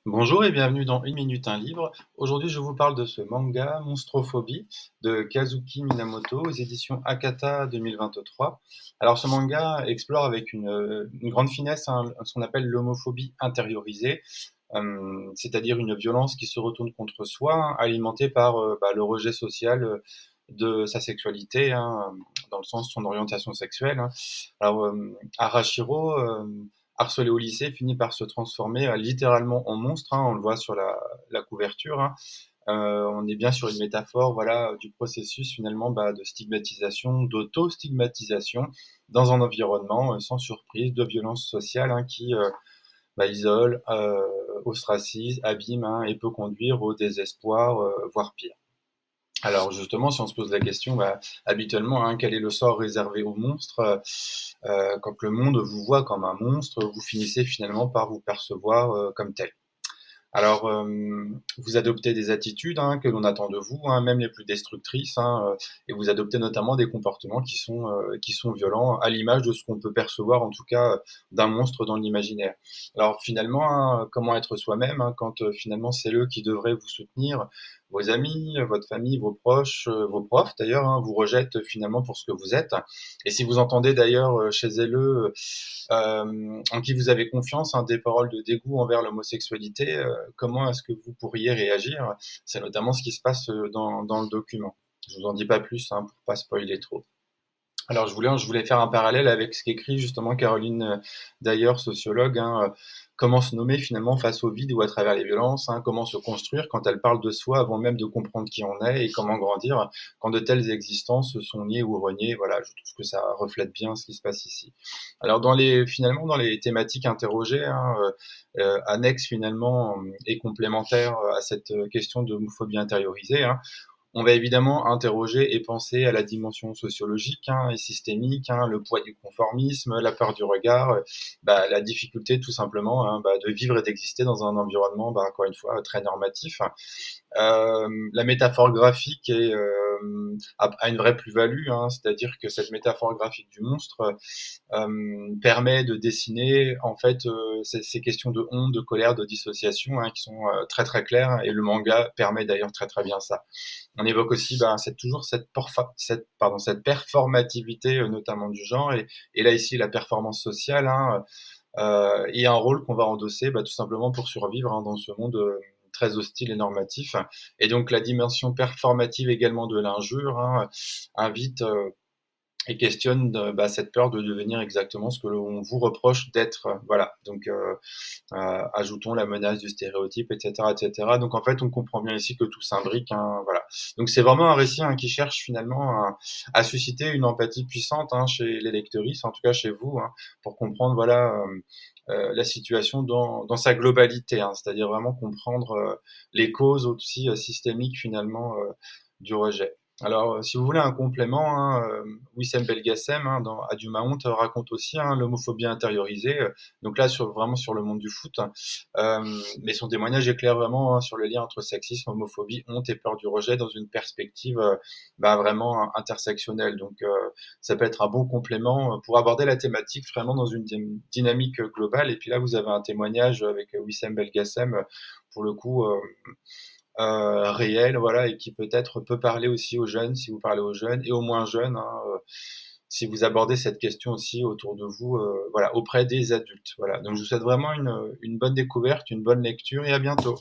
Bonjour et bienvenue dans Une minute un livre. Aujourd'hui, je vous parle de ce manga Monstrophobie de Kazuki Minamoto aux éditions Akata 2023. Alors, ce manga explore avec une grande finesse ce qu'on appelle l'homophobie intériorisée, c'est-à-dire une violence qui se retourne contre soi, alimentée par le rejet social de sa sexualité, dans le sens de son orientation sexuelle. Alors, Arashiro, harcelé au lycée, finit par se transformer littéralement en monstre, on le voit sur la couverture. On est bien sur une métaphore voilà, du processus finalement de stigmatisation, d'auto-stigmatisation dans un environnement sans surprise de violence sociale qui isole, ostracise, abîme et peut conduire au désespoir, voire pire. Alors justement, si on se pose la question, habituellement, quel est le sort réservé aux monstres quand le monde vous voit comme un monstre, vous finissez finalement par vous percevoir comme tel. Alors, vous adoptez des attitudes que l'on attend de vous, même les plus destructrices, et vous adoptez notamment des comportements qui sont violents, à l'image de ce qu'on peut percevoir, en tout cas, d'un monstre dans l'imaginaire. Alors finalement, comment être soi-même quand finalement c'est eux qui devraient vous soutenir, vos amis, votre famille, vos proches, vos profs d'ailleurs, vous rejettent finalement pour ce que vous êtes. Et si vous entendez d'ailleurs chez eux en qui vous avez confiance, des paroles de dégoût envers l'homosexualité, comment est-ce que vous pourriez réagir? C'est notamment ce qui se passe dans le document. Je vous en dis pas plus pour pas spoiler trop. Alors je voulais faire un parallèle avec ce qu'écrit justement Caroline Dyer, sociologue, comment se nommer finalement face au vide ou à travers les violences, comment se construire quand elle parle de soi avant même de comprendre qui on est et comment grandir quand de telles existences sont niées ou reniées. Voilà, je trouve que ça reflète bien ce qui se passe ici. Alors finalement dans les thématiques interrogées, annexes finalement et complémentaires à cette question de homophobie intériorisée, on va évidemment interroger et penser à la dimension sociologique et systémique, le poids du conformisme, la peur du regard, la difficulté tout simplement de vivre et d'exister dans un environnement, encore une fois, très normatif. La métaphore graphique a une vraie plus-value, c'est-à-dire que cette métaphore graphique du monstre permet de dessiner en fait ces questions de honte, de colère, de dissociation qui sont très très claires, et le manga permet d'ailleurs très très bien ça. On évoque aussi toujours cette performativité notamment du genre, et là ici la performance sociale, et un rôle qu'on va endosser tout simplement pour survivre dans ce monde très hostile et normatif. Et donc la dimension performative également de l'injure invite et questionne cette peur de devenir exactement ce que l'on vous reproche d'être. Voilà, donc ajoutons la menace du stéréotype, etc., etc. Donc en fait, on comprend bien ici que tout s'imbrique. Voilà. Donc c'est vraiment un récit qui cherche finalement à susciter une empathie puissante chez les lectrices, en tout cas chez vous, pour comprendre voilà la situation dans sa globalité, c'est-à-dire vraiment comprendre les causes aussi systémiques finalement du rejet. Alors, si vous voulez un complément, Wissem Belgacem, dans Adieu ma honte, raconte aussi l'homophobie intériorisée, donc là vraiment sur le monde du foot, mais son témoignage éclaire vraiment sur le lien entre sexisme, homophobie, honte et peur du rejet dans une perspective vraiment intersectionnelle. Donc ça peut être un bon complément pour aborder la thématique vraiment dans une dynamique globale. Et puis là, vous avez un témoignage avec Wissem Belgacem, pour le coup réel, voilà, et qui peut-être peut parler aussi aux jeunes, si vous parlez aux jeunes, et aux moins jeunes, si vous abordez cette question aussi autour de vous, voilà, auprès des adultes. Voilà. Donc je vous souhaite vraiment une bonne découverte, une bonne lecture, et à bientôt.